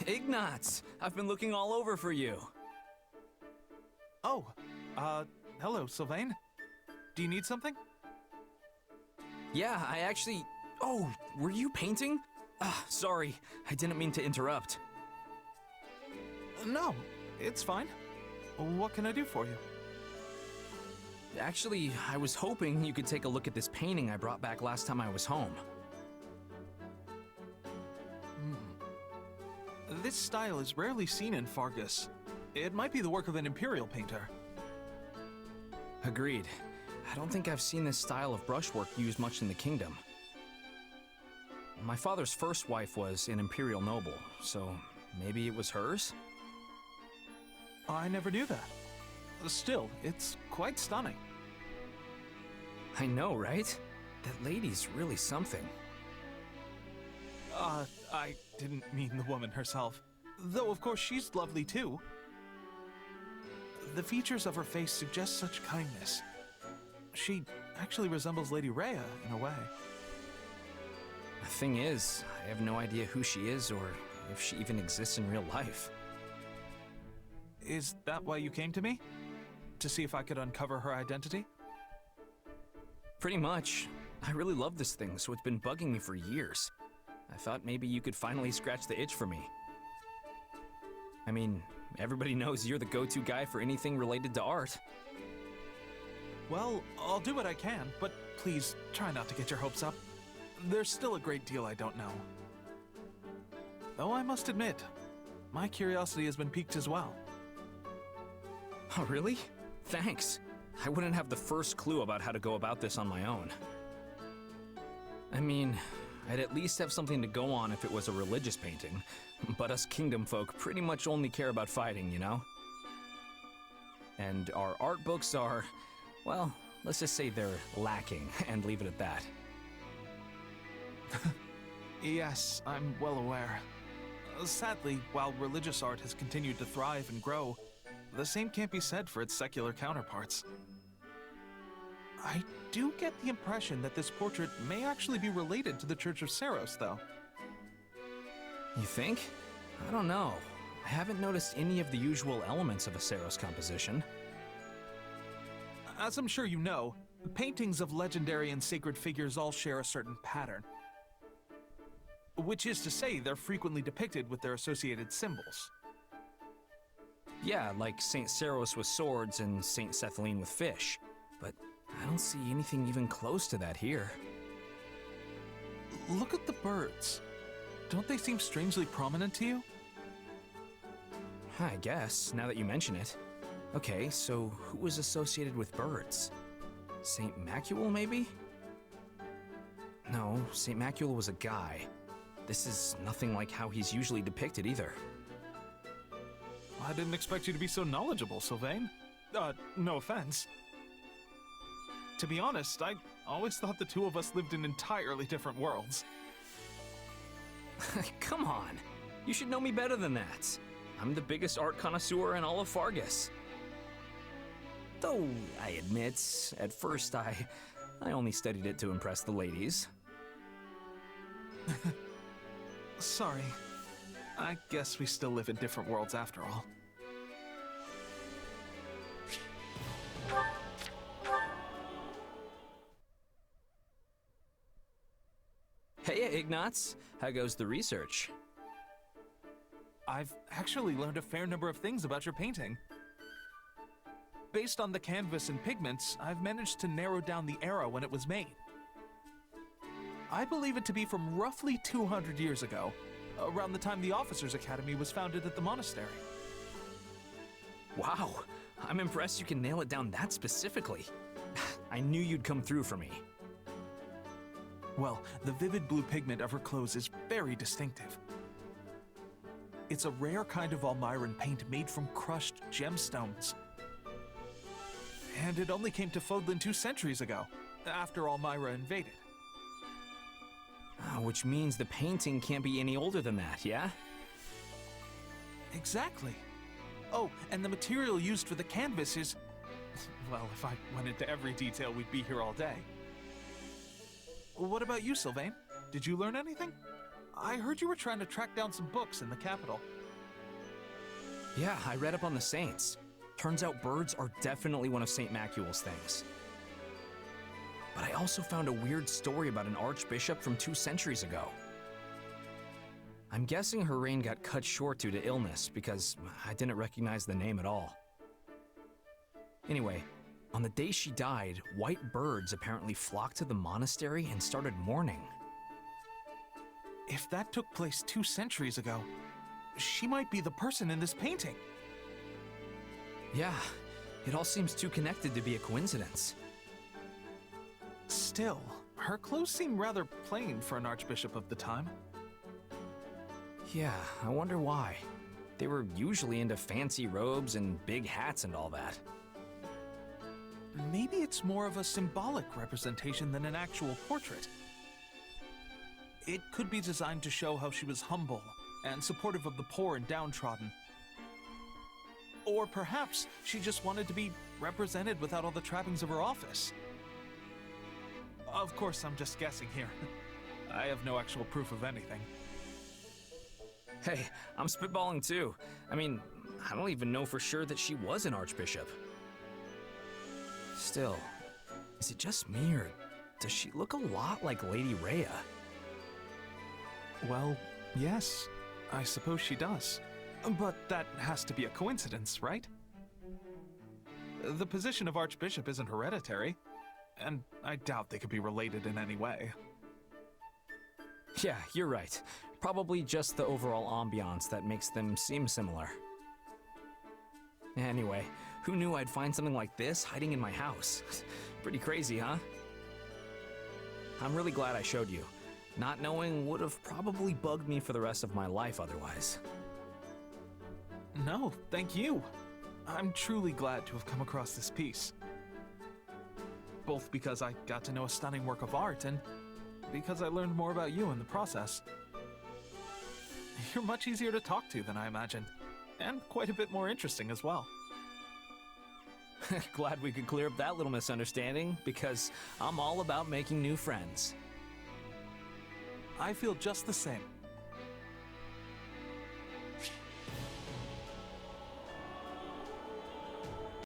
Ignatz! I've been looking all over for you. Oh, hello, Sylvain. Do you need something? Yeah, I actually... Oh, were you painting? Sorry, I didn't mean to interrupt. No, it's fine. What can I do for you? Actually, I was hoping you could take a look at this painting I brought back last time I was home. This style is rarely seen in Fargus. It might be the work of an Imperial painter. Agreed. I don't think I've seen this style of brushwork used much in the kingdom. My father's first wife was an Imperial noble, so maybe it was hers? I never knew that. Still, it's quite stunning. I know, right? That lady's really something. I didn't mean the woman herself. Though, of course, she's lovely too. The features of her face suggest such kindness. She actually resembles Lady Rhea in a way. The thing is, I have no idea who she is or if she even exists in real life. Is that why you came to me? To see if I could uncover her identity? Pretty much. I really love this thing, so it's been bugging me for years. I thought maybe you could finally scratch the itch for me. I mean, everybody knows you're the go-to guy for anything related to art. Well, I'll do what I can, but please try not to get your hopes up. There's still a great deal I don't know. Though I must admit, my curiosity has been piqued as well. Oh, really? Thanks. I wouldn't have the first clue about how to go about this on my own. I mean, I'd at least have something to go on if it was a religious painting, but us kingdom folk pretty much only care about fighting, you know? And our art books are, well, let's just say they're lacking, and leave it at that. Yes, I'm well aware. Sadly, while religious art has continued to thrive and grow, the same can't be said for its secular counterparts. I do get the impression that this portrait may actually be related to the Church of Seiros, though. You think? I don't know. I haven't noticed any of the usual elements of a Seiros composition. As I'm sure you know, paintings of legendary and sacred figures all share a certain pattern. Which is to say, they're frequently depicted with their associated symbols. Yeah, like Saint Seiros with swords and Saint Sethaline with fish. But I don't see anything even close to that here. Look at the birds. Don't they seem strangely prominent to you? I guess, now that you mention it. Okay, so who was associated with birds? Saint Macule, maybe? No, Saint Macule was a guy. This is nothing like how he's usually depicted either. I didn't expect you to be so knowledgeable, Sylvain. No offense. To be honest, I always thought the two of us lived in entirely different worlds. Come on, you should know me better than that. I'm the biggest art connoisseur in all of Fargus. Though, I admit, at first I only studied it to impress the ladies. Sorry. I guess we still live in different worlds after all. Hey, Ignatz. How goes the research? I've actually learned a fair number of things about your painting. Based on the canvas and pigments, I've managed to narrow down the era when it was made. I believe it to be from roughly 200 years ago, around the time the Officers' Academy was founded at the monastery. Wow, I'm impressed you can nail it down that specifically. I knew you'd come through for me. Well, the vivid blue pigment of her clothes is very distinctive. It's a rare kind of Almiran paint made from crushed gemstones. And it only came to Fodlan 2 centuries ago, after Almira invaded. Which means the painting can't be any older than that, yeah? Exactly. Oh, and the material used for the canvas is... Well, if I went into every detail, we'd be here all day. What about you, Sylvain? Did you learn anything? I heard you were trying to track down some books in the capital. Yeah, I read up on the saints. Turns out birds are definitely one of St. Macuel's things. But I also found a weird story about an archbishop from 2 centuries ago. I'm guessing her reign got cut short due to illness because I didn't recognize the name at all. Anyway, on the day she died, white birds apparently flocked to the monastery and started mourning. If that took place 2 centuries ago, she might be the person in this painting. Yeah, it all seems too connected to be a coincidence. Still, her clothes seem rather plain for an archbishop of the time. Yeah, I wonder why. They were usually into fancy robes and big hats and all that. Maybe it's more of a symbolic representation than an actual portrait. It could be designed to show how she was humble and supportive of the poor and downtrodden. Or perhaps she just wanted to be represented without all the trappings of her office. Of course, I'm just guessing here. I have no actual proof of anything. Hey, I'm spitballing too. I mean, I don't even know for sure that she was an archbishop. Still, is it just me or does she look a lot like Lady Rhea? Well, yes, I suppose she does. But that has to be a coincidence, right? The position of archbishop isn't hereditary, and I doubt they could be related in any way. Yeah, you're right. Probably just the overall ambiance that makes them seem similar. Anyway, who knew I'd find something like this hiding in my house? Pretty crazy, huh? I'm really glad I showed you. Not knowing would have probably bugged me for the rest of my life otherwise. No, thank you. I'm truly glad to have come across this piece. Both because I got to know a stunning work of art and because I learned more about you in the process. You're much easier to talk to than I imagined, and quite a bit more interesting as well. Glad we could clear up that little misunderstanding, because I'm all about making new friends. I feel just the same.